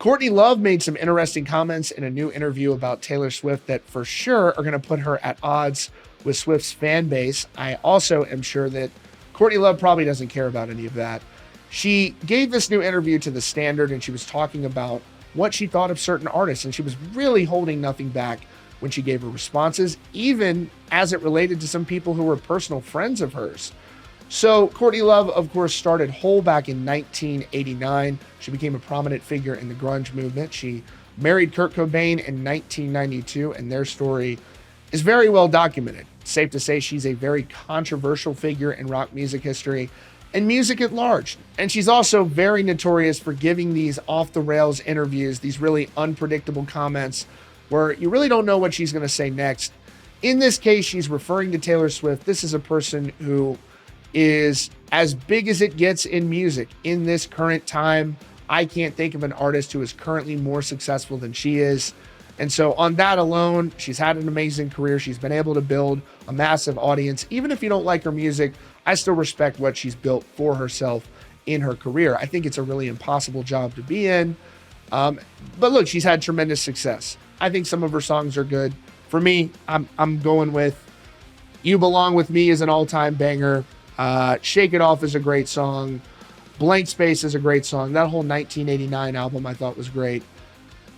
Courtney Love made some interesting comments in a new interview about Taylor Swift that for sure are going to put her at odds with Swift's fan base. I also am sure that Courtney Love probably doesn't care about any of that. She gave this new interview to The Standard, and she was talking about what she thought of certain artists, and she was really holding nothing back when she gave her responses, even as it related to some people who were personal friends of hers. So Courtney Love, of course, started Hole back in 1989. She became a prominent figure in the grunge movement. She married Kurt Cobain in 1992, and their story is very well documented. It's safe to say she's a very controversial figure in rock music history and music at large. And she's also very notorious for giving these off-the-rails interviews, these really unpredictable comments where you really don't know what she's going to say next. In this case, she's referring to Taylor Swift. This is a person who is as big as it gets in music in this current time. I can't think of an artist who is currently more successful than she is. And so on that alone, she's had an amazing career. She's been able to build a massive audience. Even if you don't like her music, I still respect what she's built for herself in her career. I think it's a really impossible job to be in. But look, she's had tremendous success. I think some of her songs are good. For me, I'm going with You Belong With Me is an all-time banger. Shake It Off is a great song. Blank Space is a great song. That whole 1989 album I thought was great.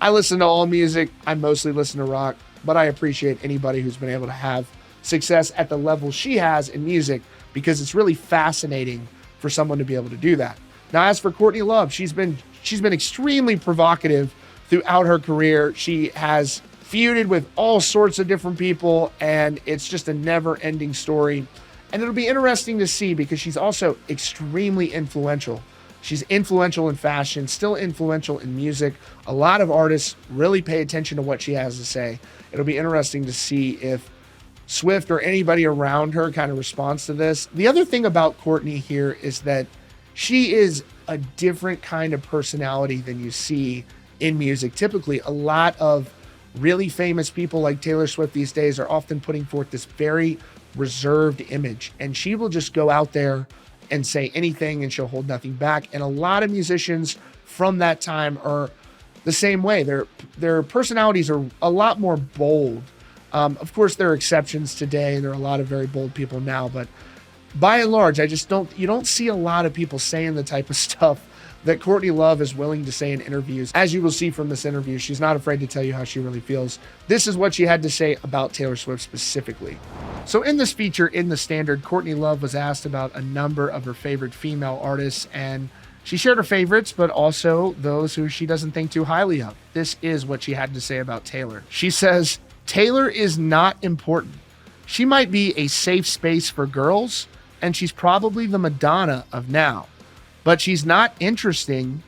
I listen to all music. I mostly listen to rock, but I appreciate anybody who's been able to have success at the level she has in music, because it's really fascinating for someone to be able to do that. Now, as for Courtney Love, she's been extremely provocative throughout her career. She has feuded with all sorts of different people, and it's just a never-ending story. And it'll be interesting to see, because she's also extremely influential. She's influential in fashion, still influential in music. A lot of artists really pay attention to what she has to say. It'll be interesting to see if Swift or anybody around her kind of responds to this. The other thing about Courtney here is that she is a different kind of personality than you see in music. Typically, a lot of really famous people like Taylor Swift these days are often putting forth this very reserved image, and she will just go out there and say anything, and she'll hold nothing back. And a lot of musicians from that time are the same way. Their personalities are a lot more bold. Of course, there are exceptions today. There are a lot of very bold people now, but by and large, you don't see a lot of people saying the type of stuff that Courtney Love is willing to say in interviews. As you will see from this interview, she's not afraid to tell you how she really feels. This is what she had to say about Taylor Swift specifically. So in this feature in The Standard, Courtney Love was asked about a number of her favorite female artists, and she shared her favorites, but also those who she doesn't think too highly of. This is what she had to say about Taylor. She says, "Taylor is not important. She might be a safe space for girls, and she's probably the Madonna of now, but she's not interesting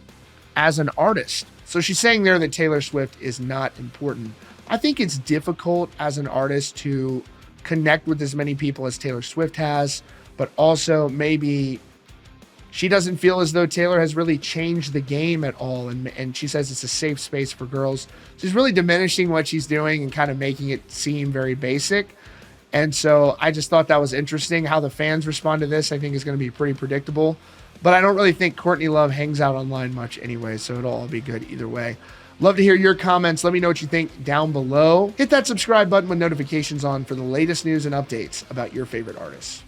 as an artist." So she's saying there that Taylor Swift is not important. I think it's difficult as an artist to connect with as many people as Taylor Swift has, but also maybe she doesn't feel as though Taylor has really changed the game at all. And she says it's a safe space for girls. She's really diminishing what she's doing and kind of making it seem very basic. And so I just thought that was interesting. How the fans respond to this, I think, is going to be pretty predictable. But I don't really think Courtney Love hangs out online much anyway, so it'll all be good either way. Love to hear your comments. Let me know what you think down below. Hit that subscribe button with notifications on for the latest news and updates about your favorite artists.